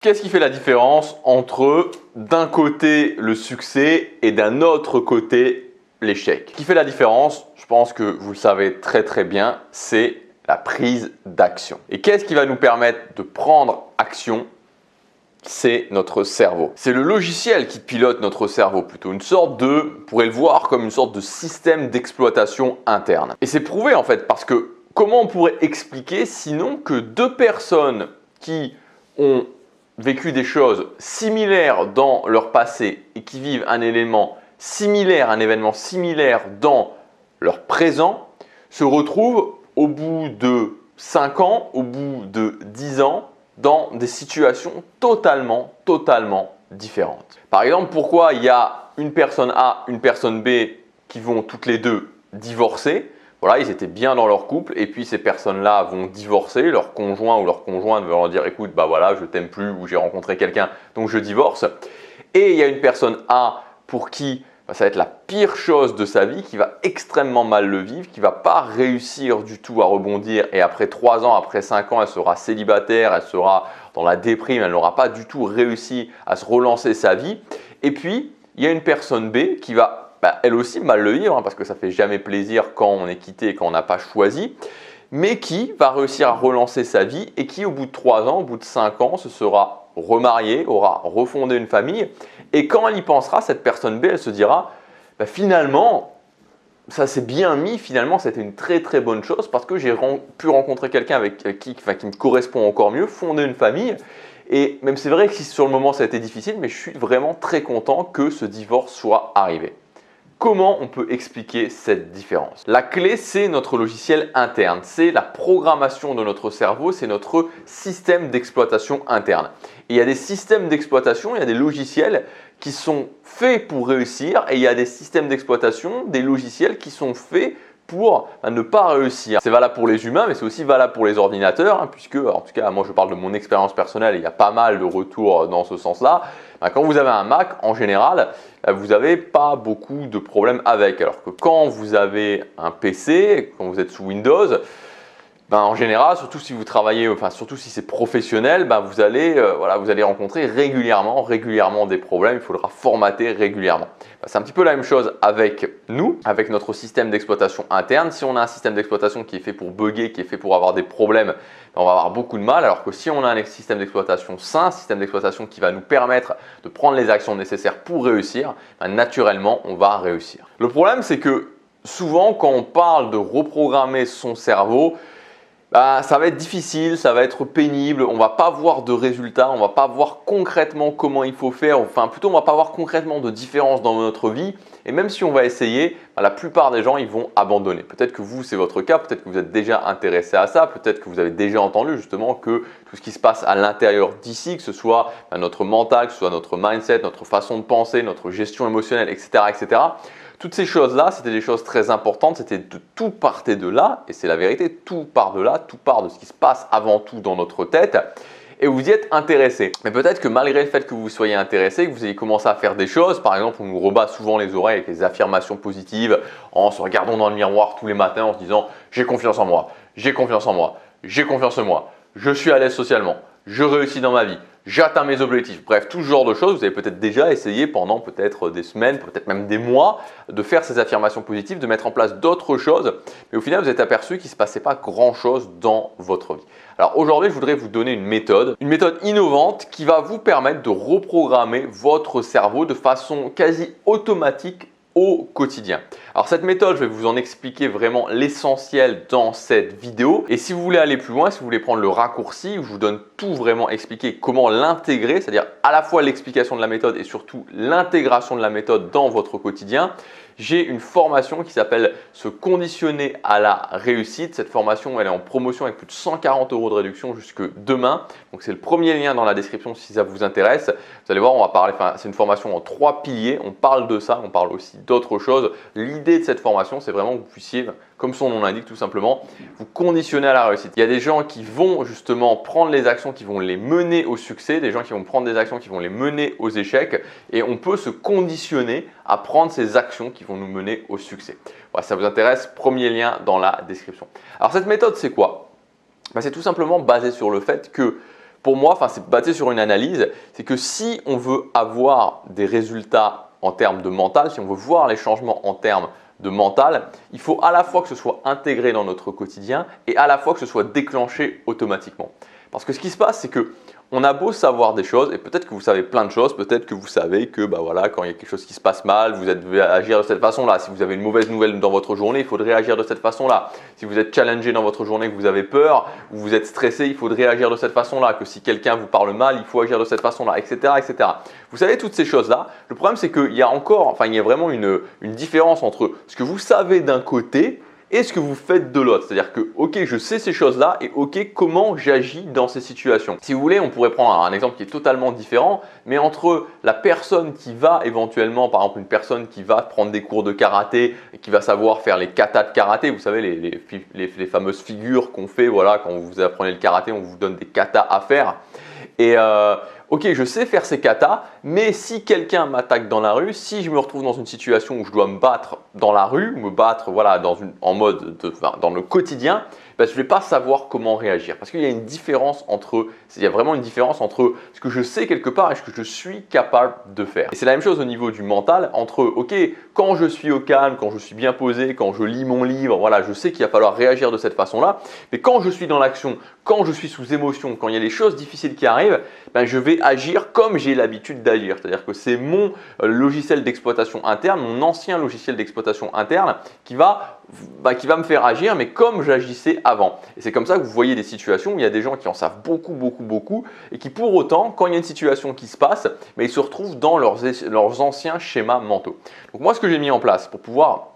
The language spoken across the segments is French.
Qu'est-ce qui fait la différence entre d'un côté le succès et d'un autre côté l'échec? Ce qui fait la différence, je pense que vous le savez très bien, c'est la prise d'action. Et qu'est-ce qui va nous permettre de prendre action? C'est notre cerveau. C'est le logiciel qui pilote notre cerveau, plutôt une sorte de, vous pourrez le voir comme une sorte de système d'exploitation interne. Et c'est prouvé en fait, parce que comment on pourrait expliquer sinon que deux personnes qui ont vécu des choses similaires dans leur passé et qui vivent un événement similaire dans leur présent se retrouvent au bout de 5 ans, au bout de 10 ans, dans des situations totalement différentes. Par exemple, pourquoi il y a une personne A, une personne B qui vont toutes les deux divorcer? Voilà, ils étaient bien dans leur couple et puis ces personnes-là vont divorcer, leur conjoint ou leur conjointe va leur dire écoute, bah voilà, je t'aime plus ou j'ai rencontré quelqu'un donc je divorce. Et il y a une personne A pour qui ça va être la pire chose de sa vie, qui va extrêmement mal le vivre, qui ne va pas réussir du tout à rebondir et après 3 ans, après 5 ans, elle sera célibataire, elle sera dans la déprime, elle n'aura pas du tout réussi à se relancer sa vie. Et puis, il y a une personne B qui va elle aussi mal le vivre, parce que ça ne fait jamais plaisir quand on est quitté et quand on n'a pas choisi, mais qui va réussir à relancer sa vie et qui au bout de 3 ans, au bout de 5 ans, se sera remariée, aura refondé une famille. Et quand elle y pensera, cette personne B, elle se dira finalement, ça s'est bien mis, finalement c'était une très bonne chose parce que j'ai pu rencontrer quelqu'un avec qui me correspond encore mieux, fonder une famille. Et même c'est vrai que sur le moment ça a été difficile, mais je suis vraiment très content que ce divorce soit arrivé. Comment on peut expliquer cette différence? La clé, c'est notre logiciel interne, c'est la programmation de notre cerveau, c'est notre système d'exploitation interne. Et il y a des systèmes d'exploitation, il y a des logiciels qui sont faits pour réussir et il y a des systèmes d'exploitation, des logiciels qui sont faits pour ne pas réussir. C'est valable pour les humains, mais c'est aussi valable pour les ordinateurs, puisque, en tout cas, moi je parle de mon expérience personnelle, et il y a pas mal de retours dans ce sens-là. Quand vous avez un Mac, en général, vous n'avez pas beaucoup de problèmes avec. Alors que quand vous avez un PC, quand vous êtes sous Windows, en général, surtout si vous travaillez, surtout si c'est professionnel, vous allez rencontrer régulièrement des problèmes. Il faudra formater régulièrement. C'est un petit peu la même chose avec nous, avec notre système d'exploitation interne. Si on a un système d'exploitation qui est fait pour bugger, qui est fait pour avoir des problèmes, on va avoir beaucoup de mal. Alors que si on a un système d'exploitation sain, un système d'exploitation qui va nous permettre de prendre les actions nécessaires pour réussir, naturellement, on va réussir. Le problème, c'est que souvent, quand on parle de reprogrammer son cerveau, ça va être difficile, ça va être pénible, on ne va pas voir de résultats, on ne va pas voir concrètement comment il faut faire, plutôt on ne va pas voir concrètement de différence dans notre vie. Et même si on va essayer, la plupart des gens ils vont abandonner. Peut-être que vous c'est votre cas, peut-être que vous êtes déjà intéressé à ça, peut-être que vous avez déjà entendu justement que tout ce qui se passe à l'intérieur d'ici, que ce soit notre mental, que ce soit notre mindset, notre façon de penser, notre gestion émotionnelle, etc. Toutes ces choses-là, c'était des choses très importantes, c'était de tout partait de là, et c'est la vérité, tout part de là, tout part de ce qui se passe avant tout dans notre tête, et vous y êtes intéressé. Mais peut-être que malgré le fait que vous soyez intéressé, que vous ayez commencé à faire des choses, par exemple, on nous rebat souvent les oreilles avec les affirmations positives, en se regardant dans le miroir tous les matins en se disant « j'ai confiance en moi, j'ai confiance en moi, j'ai confiance en moi, je suis à l'aise socialement, je réussis dans ma vie ». J'atteins mes objectifs. Bref, tout ce genre de choses, vous avez peut-être déjà essayé pendant peut-être des semaines, peut-être même des mois, de faire ces affirmations positives, de mettre en place d'autres choses. Mais au final, vous êtes aperçu qu'il ne se passait pas grand-chose dans votre vie. Alors aujourd'hui, je voudrais vous donner une méthode innovante qui va vous permettre de reprogrammer votre cerveau de façon quasi automatique au quotidien. Alors cette méthode, je vais vous en expliquer vraiment l'essentiel dans cette vidéo. Et si vous voulez aller plus loin, si vous voulez prendre le raccourci, où je vous donne tout vraiment expliquer comment l'intégrer, c'est-à-dire à la fois l'explication de la méthode et surtout l'intégration de la méthode dans votre quotidien, j'ai une formation qui s'appelle « Se conditionner à la réussite ». Cette formation, elle est en promotion avec plus de 140 € de réduction jusque demain. Donc, c'est le premier lien dans la description si ça vous intéresse. Vous allez voir, on va parler, c'est une formation en 3 piliers. On parle de ça, on parle aussi d'autres choses. L'idée de cette formation, c'est vraiment que vous puissiez, comme son nom l'indique tout simplement, vous conditionner à la réussite. Il y a des gens qui vont justement prendre les actions qui vont les mener au succès, des gens qui vont prendre des actions qui vont les mener aux échecs et on peut se conditionner à prendre ces actions qui vont nous mener au succès. Voilà, si ça vous intéresse, premier lien dans la description. Alors cette méthode, c'est quoi? C'est tout simplement basé sur le fait que pour moi, c'est basé sur une analyse, c'est que si on veut avoir des résultats en termes de mental, si on veut voir les changements en termes de mental, il faut à la fois que ce soit intégré dans notre quotidien et à la fois que ce soit déclenché automatiquement. Parce que ce qui se passe, c'est que on a beau savoir des choses, et peut-être que vous savez plein de choses, peut-être que vous savez que quand il y a quelque chose qui se passe mal, vous devez agir de cette façon-là. Si vous avez une mauvaise nouvelle dans votre journée, il faudrait agir de cette façon-là. Si vous êtes challengé dans votre journée, que vous avez peur, ou vous êtes stressé, il faudrait agir de cette façon-là. Que si quelqu'un vous parle mal, il faut agir de cette façon-là, etc., etc. Vous savez toutes ces choses-là. Le problème, c'est qu'il y a vraiment une différence entre ce que vous savez d'un côté et ce que vous faites de l'autre. C'est-à-dire que, ok, je sais ces choses-là et ok, comment j'agis dans ces situations. Si vous voulez, on pourrait prendre un exemple qui est totalement différent, mais entre la personne qui va éventuellement, par exemple, une personne qui va prendre des cours de karaté et qui va savoir faire les katas de karaté, vous savez, les fameuses figures qu'on fait, voilà, quand vous apprenez le karaté, on vous donne des katas à faire. Et ok, je sais faire ces katas, mais si quelqu'un m'attaque dans la rue, si je me retrouve dans une situation où je dois me battre dans la rue, me battre dans le quotidien, je ne vais pas savoir comment réagir. Parce qu'il y a vraiment une différence entre ce que je sais quelque part et ce que je suis capable de faire. Et c'est la même chose au niveau du mental, entre ok, quand je suis au calme, quand je suis bien posé, quand je lis mon livre, voilà, je sais qu'il va falloir réagir de cette façon-là. Mais quand je suis dans l'action, quand je suis sous émotion, quand il y a des choses difficiles qui arrivent, je vais agir comme j'ai l'habitude d'agir. C'est-à-dire que c'est mon logiciel d'exploitation interne, mon ancien logiciel d'exploitation interne qui va me faire agir, mais comme j'agissais avant. Et c'est comme ça que vous voyez des situations où il y a des gens qui en savent beaucoup, beaucoup, beaucoup, et qui pour autant, quand il y a une situation qui se passe, ils se retrouvent dans leurs anciens schémas mentaux. Donc moi, ce que j'ai mis en place pour pouvoir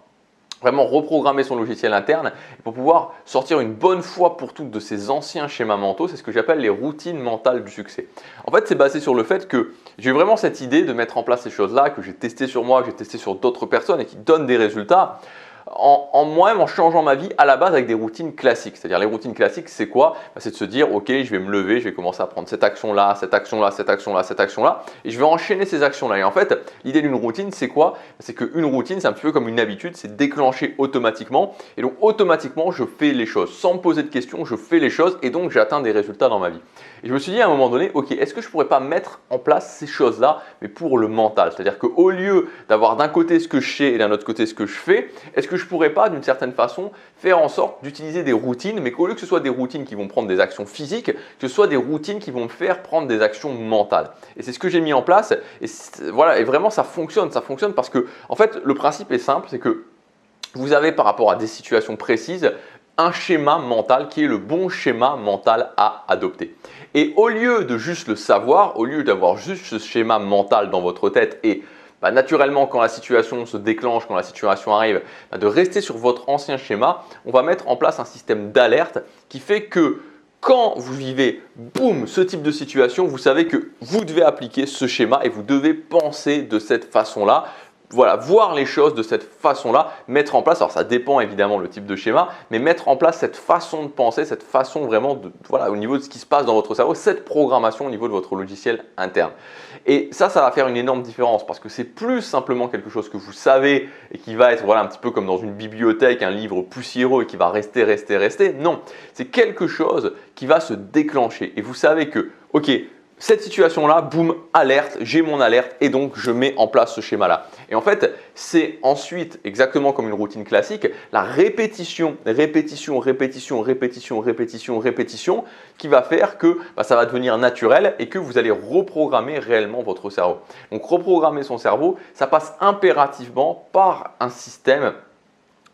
vraiment reprogrammer son logiciel interne et pour pouvoir sortir une bonne fois pour toutes de ces anciens schémas mentaux, c'est ce que j'appelle les routines mentales du succès. En fait, c'est basé sur le fait que j'ai vraiment cette idée de mettre en place ces choses-là que j'ai testé sur moi, que j'ai testé sur d'autres personnes et qui donnent des résultats. Moi-même en changeant ma vie à la base avec des routines classiques. C'est-à-dire les routines classiques, c'est quoi? C'est de se dire, ok, je vais me lever, je vais commencer à prendre cette action-là, cette action-là, cette action-là, cette action-là, et je vais enchaîner ces actions-là. Et en fait, l'idée d'une routine, c'est quoi? C'est qu'une routine, c'est un petit peu comme une habitude, c'est déclenché automatiquement. Et donc automatiquement, je fais les choses. Sans me poser de questions, je fais les choses et donc j'atteins des résultats dans ma vie. Et je me suis dit à un moment donné, ok, est-ce que je ne pourrais pas mettre en place ces choses-là, mais pour le mental? C'est-à-dire qu'au lieu d'avoir d'un côté ce que je sais et d'un autre côté ce que je fais, est-ce que je ne pourrais pas d'une certaine façon faire en sorte d'utiliser des routines, mais qu'au lieu que ce soit des routines qui vont prendre des actions physiques, que ce soit des routines qui vont me faire prendre des actions mentales? Et c'est ce que j'ai mis en place et voilà, et vraiment ça fonctionne parce que en fait le principe est simple, c'est que vous avez par rapport à des situations précises un schéma mental qui est le bon schéma mental à adopter. Et au lieu de juste le savoir, au lieu d'avoir juste ce schéma mental dans votre tête et naturellement, quand la situation se déclenche, quand la situation arrive, de rester sur votre ancien schéma, on va mettre en place un système d'alerte qui fait que quand vous vivez, boum, ce type de situation, vous savez que vous devez appliquer ce schéma et vous devez penser de cette façon-là. Voilà, voir les choses de cette façon-là, mettre en place, alors ça dépend évidemment le type de schéma, mais mettre en place cette façon de penser, cette façon vraiment au niveau de ce qui se passe dans votre cerveau, cette programmation au niveau de votre logiciel interne. Et ça va faire une énorme différence parce que c'est plus simplement quelque chose que vous savez et qui va être un petit peu comme dans une bibliothèque, un livre poussiéreux et qui va rester. Non, c'est quelque chose qui va se déclencher et vous savez que, ok, cette situation-là, boum, alerte, j'ai mon alerte et donc je mets en place ce schéma-là. Et en fait, c'est ensuite, exactement comme une routine classique, la répétition qui va faire que ça va devenir naturel et que vous allez reprogrammer réellement votre cerveau. Donc reprogrammer son cerveau, ça passe impérativement par un système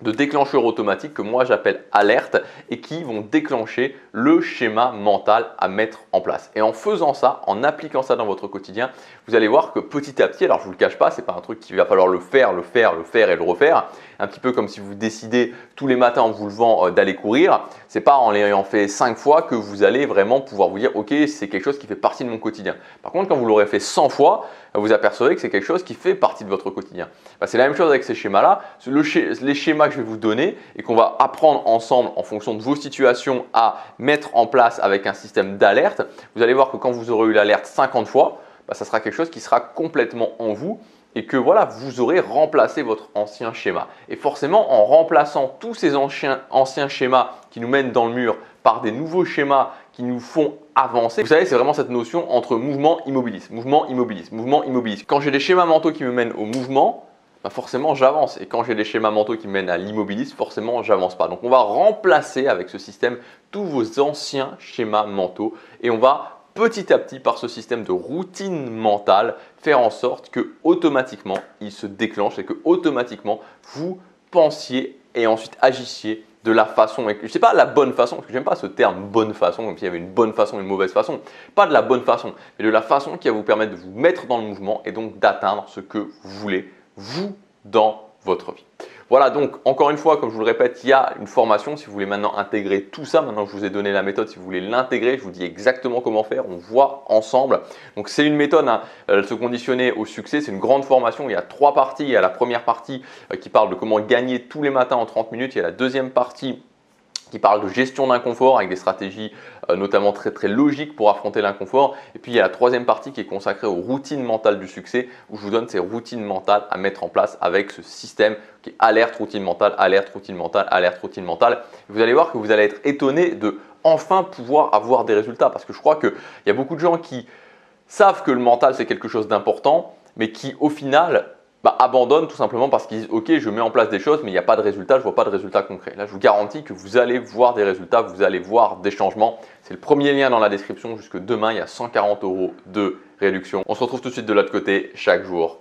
de déclencheurs automatiques que moi j'appelle alerte et qui vont déclencher le schéma mental à mettre en place. Et en faisant ça, en appliquant ça dans votre quotidien, vous allez voir que petit à petit, alors je ne vous le cache pas, ce n'est pas un truc qu'il va falloir le faire et le refaire. Un petit peu comme si vous décidez tous les matins en vous levant d'aller courir. Ce n'est pas en l'ayant fait 5 fois que vous allez vraiment pouvoir vous dire « Ok, c'est quelque chose qui fait partie de mon quotidien ». Par contre, quand vous l'aurez fait 100 fois, vous apercevez que c'est quelque chose qui fait partie de votre quotidien. C'est la même chose avec ces schémas-là. Les schémas que je vais vous donner et qu'on va apprendre ensemble en fonction de vos situations à mettre en place avec un système d'alerte, vous allez voir que quand vous aurez eu l'alerte 50 fois, ça sera quelque chose qui sera complètement en vous et que voilà, vous aurez remplacé votre ancien schéma. Et forcément, en remplaçant tous ces anciens schémas qui nous mènent dans le mur par des nouveaux schémas qui nous font avancer. Vous savez, c'est vraiment cette notion entre mouvement, immobilisme, mouvement, immobilisme, mouvement, immobilisme. Quand j'ai des schémas mentaux qui me mènent au mouvement, bah forcément j'avance. Et quand j'ai des schémas mentaux qui mènent à l'immobilisme, forcément j'avance pas. Donc on va remplacer avec ce système tous vos anciens schémas mentaux et on va petit à petit, par ce système de routine mentale, faire en sorte que automatiquement il se déclenche et que automatiquement vous pensiez et ensuite agissiez de la façon, et je ne sais pas la bonne façon, parce que j'aime pas ce terme bonne façon, comme s'il y avait une bonne façon et une mauvaise façon, pas de la bonne façon, mais de la façon qui va vous permettre de vous mettre dans le mouvement et donc d'atteindre ce que vous voulez, vous, dans votre vie. Voilà, donc encore une fois, comme je vous le répète, il y a une formation. Si vous voulez maintenant intégrer tout ça, maintenant que je vous ai donné la méthode, si vous voulez l'intégrer, je vous dis exactement comment faire, on voit ensemble. Donc c'est une méthode, se conditionner au succès, c'est une grande formation, il y a 3 parties. Il y a la première partie qui parle de comment gagner tous les matins en 30 minutes, il y a la deuxième partie qui parle de gestion d'inconfort avec des stratégies notamment très logiques pour affronter l'inconfort. Et puis il y a la troisième partie qui est consacrée aux routines mentales du succès où je vous donne ces routines mentales à mettre en place avec ce système qui est alerte, routine mentale, alerte, routine mentale, alerte, routine mentale. Et vous allez voir que vous allez être étonné de enfin pouvoir avoir des résultats parce que je crois qu'il y a beaucoup de gens qui savent que le mental c'est quelque chose d'important mais qui au final abandonnent tout simplement parce qu'ils disent « Ok, je mets en place des choses, mais il n'y a pas de résultat, je ne vois pas de résultats concrets. » Là, je vous garantis que vous allez voir des résultats, vous allez voir des changements. C'est le premier lien dans la description. Jusque demain, il y a 140 € de réduction. On se retrouve tout de suite de l'autre côté, chaque jour.